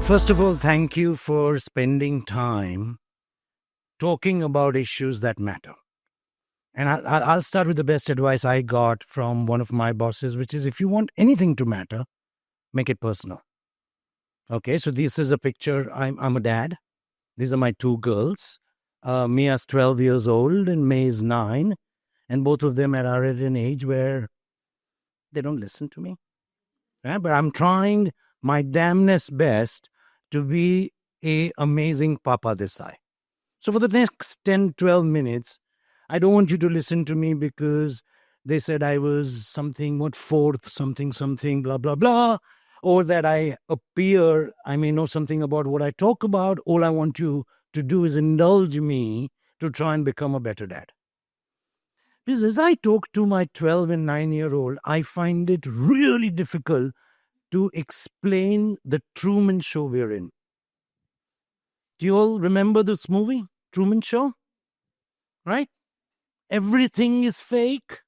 First of all, thank you for spending time talking about issues that matter. And I'll start with the best advice I got from one of my bosses, which is if you want anything to matter, make it personal. Okay, so this is a picture. I'm a dad. These are my two girls. Mia's 12 years old and May is 9. And both of them are at an age where they don't listen to me. Right? But I'm trying my damnedest best to be a amazing Papa Desai. So for the next 10, 12 minutes, I don't want you to listen to me because they said I was something, fourth, something, blah, blah, blah, or that I may know something about what I talk about. All I want you to do is indulge me to try and become a better dad. Because as I talk to my 12 and 9-year-old, I find it really difficult to explain the Truman Show we're in. Do you all remember this movie, Truman Show? Right? Everything is fake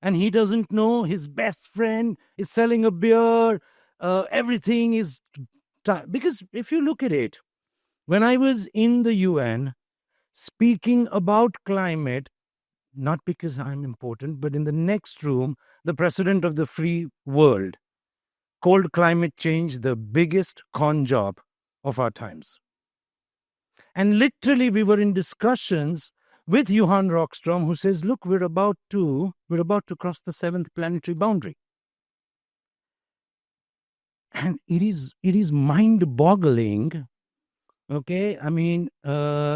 and he doesn't know his best friend is selling a beer. Everything is... Because if you look at it, when I was in the UN speaking about climate, not because I'm important, but in the next room, the president of the free world called climate change the biggest con job of our times. And literally we were in discussions with Johan Rockstrom, who says, look, we're about to cross the 7th planetary boundary. And it is mind-boggling. Okay,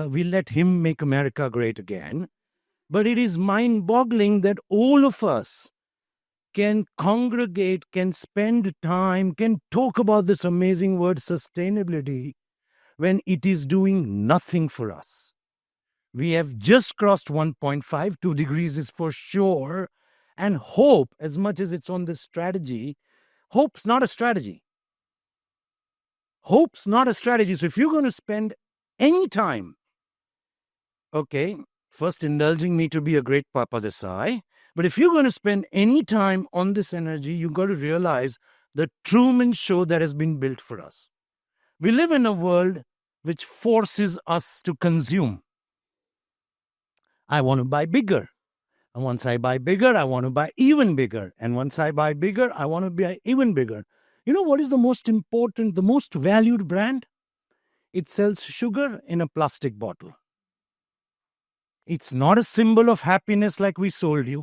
we let him make America great again. But it is mind-boggling that all of us can congregate, can spend time, can talk about this amazing word sustainability when it is doing nothing for us. We have just crossed 1.5, 2 degrees is for sure. And hope, as much as it's on the strategy, hope's not a strategy. Hope's not a strategy. So if you're going to spend any time, okay, first indulging me to be a great Papa Desai, but if you're going to spend any time on this energy, you've got to realize the Truman Show that has been built for us. We live in a world which forces us to consume. I want to buy bigger. And once I buy bigger, I want to buy even bigger. And once I buy bigger, I want to buy even bigger. You know what is the most important, the most valued brand? It sells sugar in a plastic bottle. It's not a symbol of happiness like we sold you.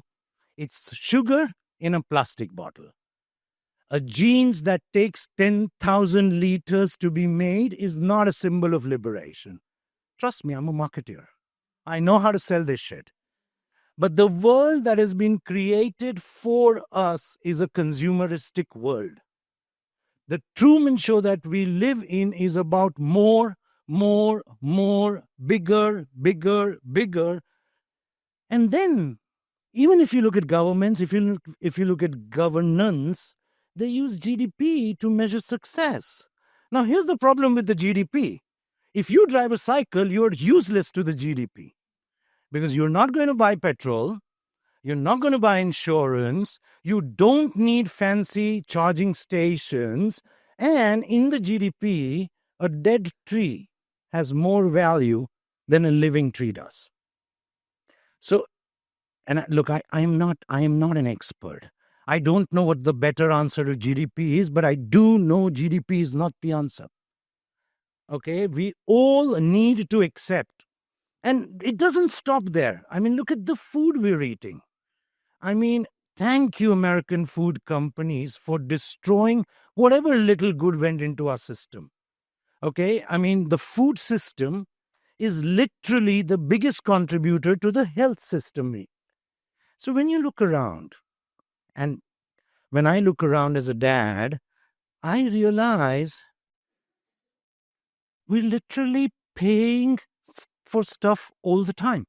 It's sugar in a plastic bottle. A jeans that takes 10,000 liters to be made is not a symbol of liberation. Trust me, I'm a marketeer. I know how to sell this shit. But the world that has been created for us is a consumeristic world. The Truman Show that we live in is about more, bigger. And then, even if you look at governments, if you look at governance, they use GDP to measure success. Now, here's the problem with the GDP. If you drive a cycle, you're useless to the GDP because you're not going to buy petrol, you're not going to buy insurance, you don't need fancy charging stations, and in the GDP, a dead tree has more value than a living tree does. So, and look, I am not an expert. I don't know what the better answer to GDP is, but I do know GDP is not the answer. Okay, we all need to accept. And it doesn't stop there. Look at the food we're eating. Thank you, American food companies, for destroying whatever little good went into our system. Okay, the food system is literally the biggest contributor to the health system. So when you look around, and when I look around as a dad, I realize we're literally paying for stuff all the time.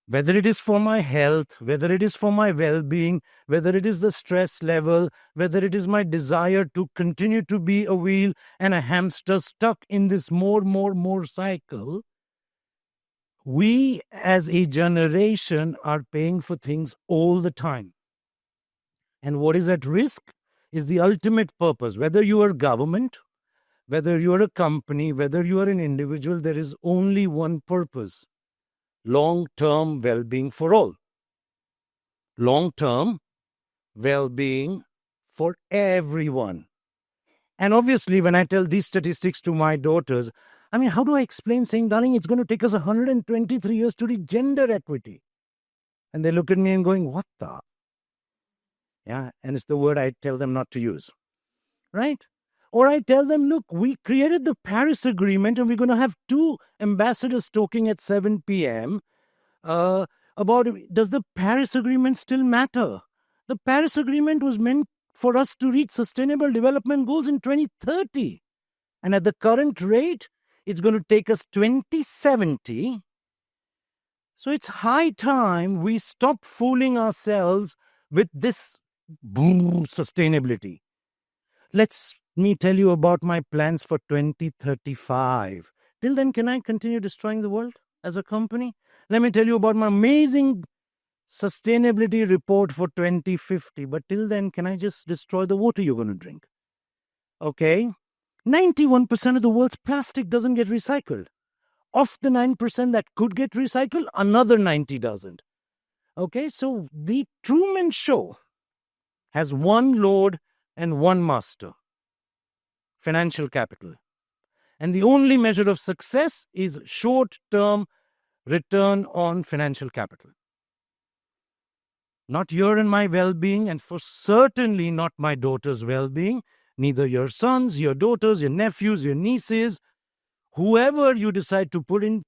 Whether it is for my health, whether it is for my well-being, whether it is the stress level, whether it is my desire to continue to be a wheel and a hamster stuck in this more cycle, we as a generation are paying for things all the time. And what is at risk is the ultimate purpose. Whether you are government, Whether you are a company, whether you are an individual, there is only one purpose: long-term well-being for all. Long-term well-being for everyone. And obviously, when I tell these statistics to my daughters, I mean, how do I explain saying, darling, it's going to take us 123 years to reach gender equity? And they look at me and going, what the? Yeah, and it's the word I tell them not to use, right? Or I tell them, look, we created the Paris Agreement and we're going to have two ambassadors talking at 7 p.m. About, does the Paris Agreement still matter? The Paris Agreement was meant for us to reach sustainable development goals in 2030. And at the current rate, it's going to take us 2070. So it's high time we stop fooling ourselves with this sustainability. Let me tell you about my plans for 2035. Till then, can I continue destroying the world as a company? Let me tell you about my amazing sustainability report for 2050. But till then, can I just destroy the water you're going to drink? Okay. 91% of the world's plastic doesn't get recycled. Of the 9% that could get recycled, another 90 doesn't. Okay, so the Truman Show has one lord and one master: financial capital. And the only measure of success is short-term return on financial capital. Not your and my well-being, and for certainly not my daughter's well-being, neither your sons, your daughters, your nephews, your nieces, whoever you decide to put in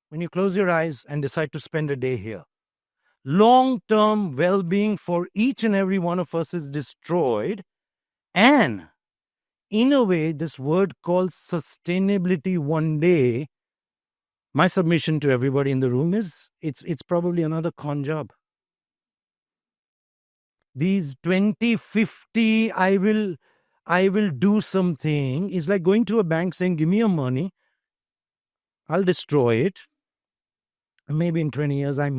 when you close your eyes and decide to spend a day here. Long-term well-being for each and every one of us is destroyed. And in a way, this word called sustainability one day, my submission to everybody in the room is it's probably another con job. These 2050, I will do something is like going to a bank saying, give me your money, I'll destroy it. Maybe in 20 years, I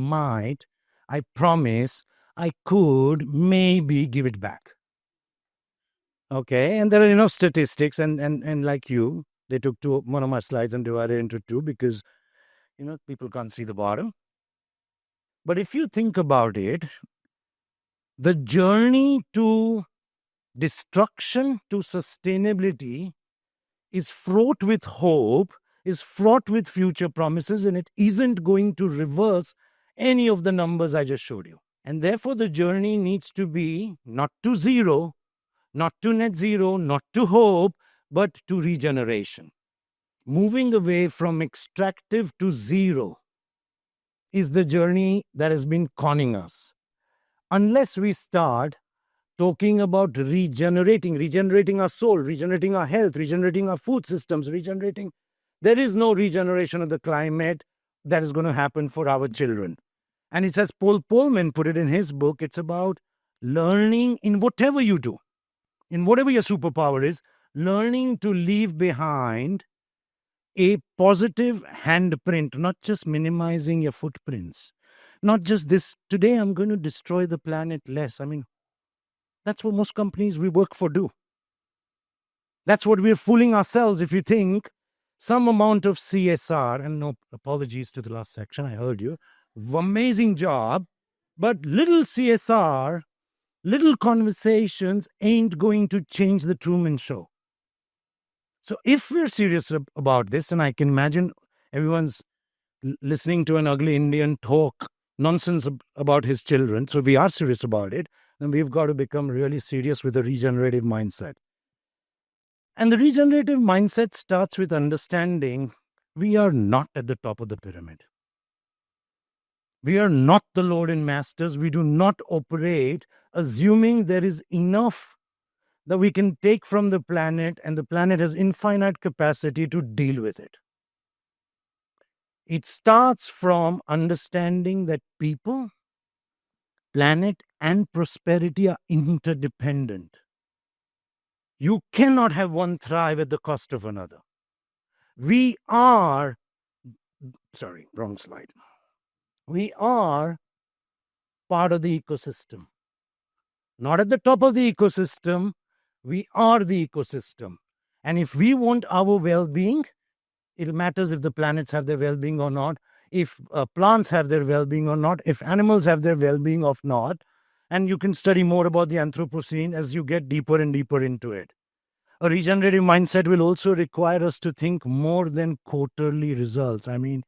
promise, I could maybe give it back. Okay, and there are enough statistics, and like you, they took one of my slides and divided it into two because, people can't see the bottom. But if you think about it, the journey to destruction to sustainability is fraught with hope, is fraught with future promises, and it isn't going to reverse any of the numbers I just showed you. And therefore, the journey needs to be not to zero, not to net zero, not to hope, but to regeneration. Moving away from extractive to zero is the journey that has been conning us. Unless we start talking about regenerating our soul, regenerating our health, regenerating our food systems, there is no regeneration of the climate that is going to happen for our children. And it's as Paul Polman put it in his book, it's about learning in whatever you do, in whatever your superpower is, learning to leave behind a positive handprint, not just minimizing your footprints. Not just this, today I'm going to destroy the planet less. I mean, that's what most companies we work for do. That's what we're fooling ourselves if you think some amount of CSR, and no apologies to the last section, I heard you, amazing job, but little CSR, little conversations ain't going to change the Truman Show. So if we're serious about this, and I can imagine everyone's listening to an ugly Indian talk nonsense about his children, so we are serious about it, then we've got to become really serious with a regenerative mindset. And the regenerative mindset starts with understanding we are not at the top of the pyramid. We are not the Lord and Masters. We do not operate assuming there is enough that we can take from the planet and the planet has infinite capacity to deal with it. It starts from understanding that people, planet, and prosperity are interdependent. You cannot have one thrive at the cost of another. We are part of the ecosystem. Not at the top of the ecosystem, we are the ecosystem. And if we want our well-being, it matters if the planets have their well-being or not, if plants have their well-being or not, if animals have their well-being or not. And you can study more about the Anthropocene as you get deeper and deeper into it. A regenerative mindset will also require us to think more than quarterly results. I mean,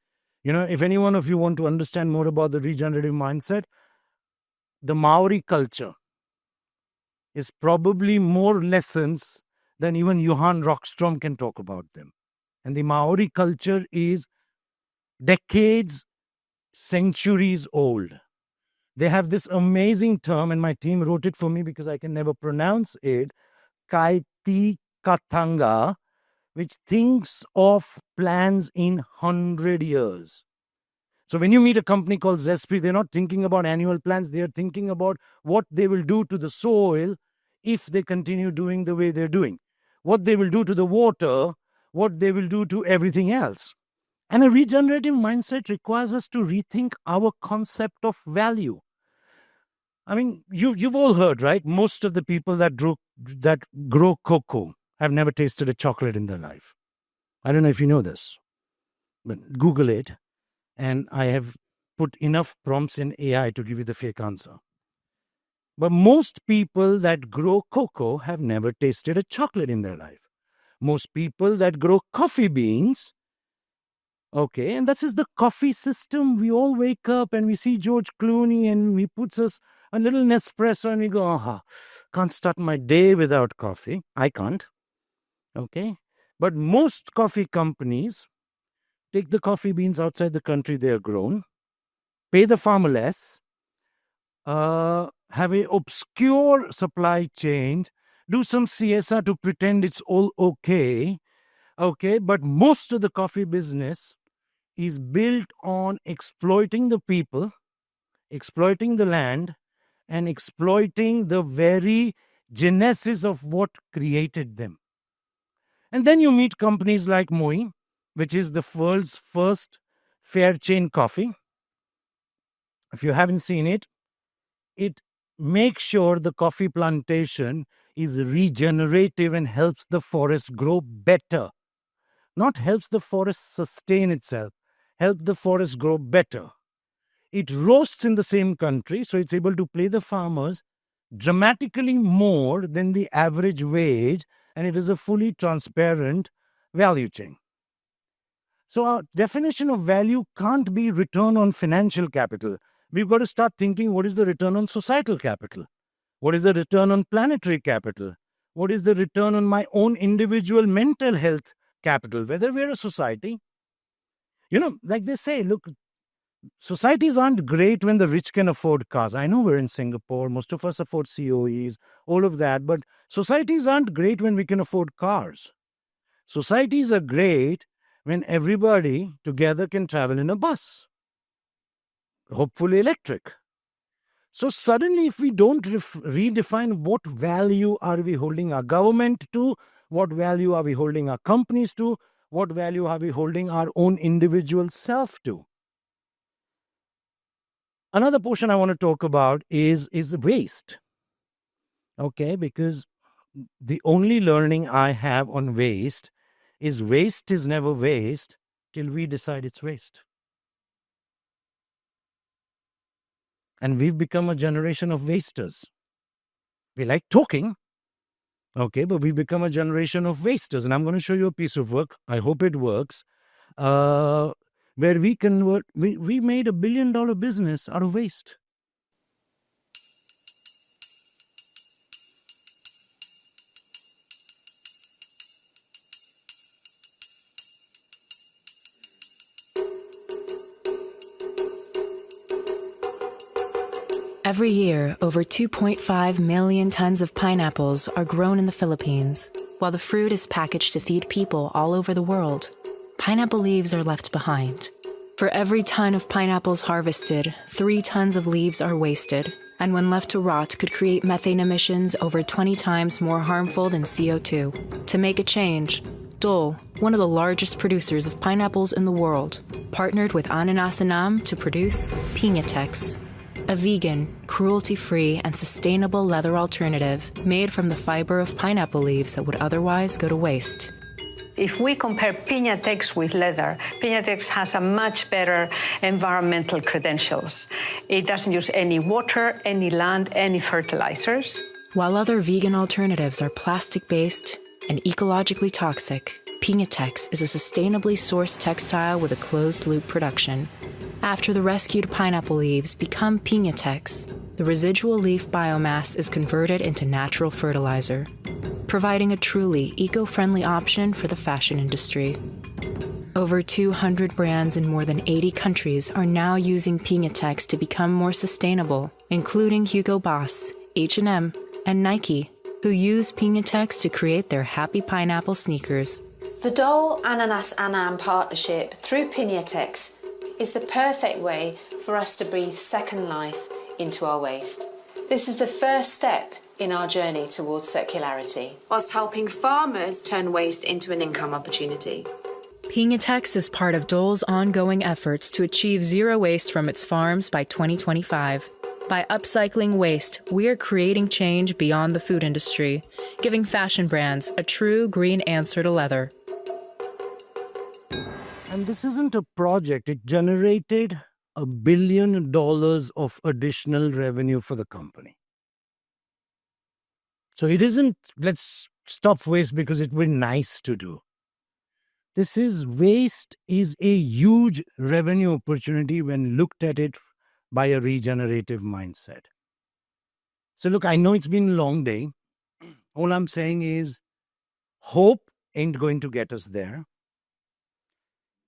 if any one of you want to understand more about the regenerative mindset, the Maori culture is probably more lessons than even Johan Rockstrom can talk about them. And the Maori culture is decades, centuries old. They have this amazing term, and my team wrote it for me because I can never pronounce it, Kaiti Katanga, which thinks of plans in 100 years. So when you meet a company called Zespri, they're not thinking about annual plans. They're thinking about what they will do to the soil if they continue doing the way they're doing, what they will do to the water, what they will do to everything else. And a regenerative mindset requires us to rethink our concept of value. I mean, you've all heard, right? Most of the people that grow cocoa have never tasted a chocolate in their life. I don't know if you know this, but Google it. And I have put enough prompts in AI to give you the fake answer. But most people that grow cocoa have never tasted a chocolate in their life. Most people that grow coffee beans, okay, and this is the coffee system. We all wake up and we see George Clooney and he puts us a little Nespresso and we go, can't start my day without coffee. I can't, okay. But most coffee companies take the coffee beans outside the country they are grown, pay the farmer less, have an obscure supply chain, do some CSR to pretend it's all okay, but most of the coffee business is built on exploiting the people, exploiting the land, and exploiting the very genesis of what created them. And then you meet companies like Moi, which is the world's first fair chain coffee. If you haven't seen it, it makes sure the coffee plantation is regenerative and helps the forest grow better. Not helps the forest sustain itself, help the forest grow better. It roasts in the same country, so it's able to pay the farmers dramatically more than the average wage, and it is a fully transparent value chain. So our definition of value can't be return on financial capital. We've got to start thinking, what is the return on societal capital? What is the return on planetary capital? What is the return on my own individual mental health capital? Whether we're a society, like they say, look, societies aren't great when the rich can afford cars. I know we're in Singapore, most of us afford COEs, all of that, but societies aren't great when we can afford cars. Societies are great when everybody together can travel in a bus, hopefully electric. So suddenly, if we don't redefine what value are we holding our government to, what value are we holding our companies to, what value are we holding our own individual self to? Another portion I want to talk about is waste. Okay, because the only learning I have on waste is never waste till we decide it's waste. And we've become a generation of wasters. We like talking, okay, but we've become a generation of wasters. And I'm going to show you a piece of work. I hope it works. Where we made $1 billion business out of waste. Every year, over 2.5 million tons of pineapples are grown in the Philippines. While the fruit is packaged to feed people all over the world, pineapple leaves are left behind. For every ton of pineapples harvested, 3 tons of leaves are wasted, and when left to rot could create methane emissions over 20 times more harmful than CO2. To make a change, Dole, one of the largest producers of pineapples in the world, partnered with Ananasanam to produce Piñatex. a vegan, cruelty-free, and sustainable leather alternative made from the fiber of pineapple leaves that would otherwise go to waste. If we compare Piñatex with leather, Piñatex has a much better environmental credentials. It doesn't use any water, any land, any fertilizers. While other vegan alternatives are plastic-based and ecologically toxic, Piñatex is a sustainably sourced textile with a closed-loop production. After the rescued pineapple leaves become Piñatex, the residual leaf biomass is converted into natural fertilizer, providing a truly eco-friendly option for the fashion industry. Over 200 brands in more than 80 countries are now using Piñatex to become more sustainable, including Hugo Boss, H&M, and Nike, who use Piñatex to create their Happy Pineapple sneakers. The Dole Ananas Anam partnership through Piñatex is the perfect way for us to breathe second life into our waste. This is the first step in our journey towards circularity, whilst helping farmers turn waste into an income opportunity. Piñatex is part of Dole's ongoing efforts to achieve zero waste from its farms by 2025. By upcycling waste, we are creating change beyond the food industry, giving fashion brands a true green answer to leather. And this isn't a project. It generated $1 billion of additional revenue for the company. So it isn't, let's stop waste because it would be nice to do. Waste is a huge revenue opportunity when looked at it by a regenerative mindset. So look, I know it's been a long day. All I'm saying is hope ain't going to get us there.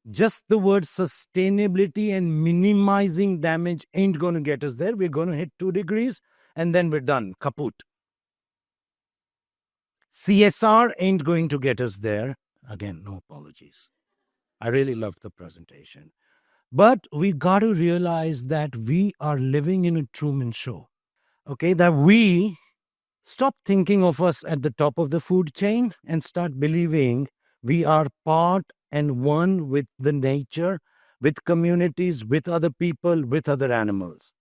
Just the word sustainability and minimizing damage ain't going to get us there. We're going to hit 2 degrees and then we're done. Kaput. CSR ain't going to get us there. Again, no apologies. I really loved the presentation. But we got to realize that we are living in a Truman Show. Okay, that we stop thinking of us at the top of the food chain and start believing we are part and one with the nature, with communities, with other people, with other animals.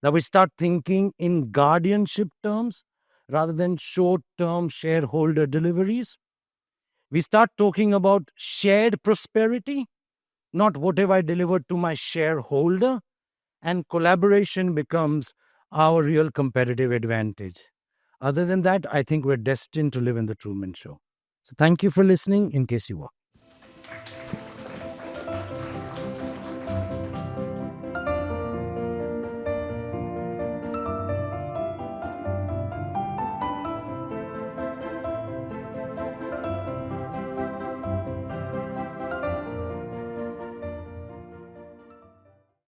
That we start thinking in guardianship terms rather than short-term shareholder deliveries. We start talking about shared prosperity, not what have I delivered to my shareholder, and collaboration becomes our real competitive advantage. Other than that, I think we're destined to live in the Truman Show. So thank you for listening in case you were.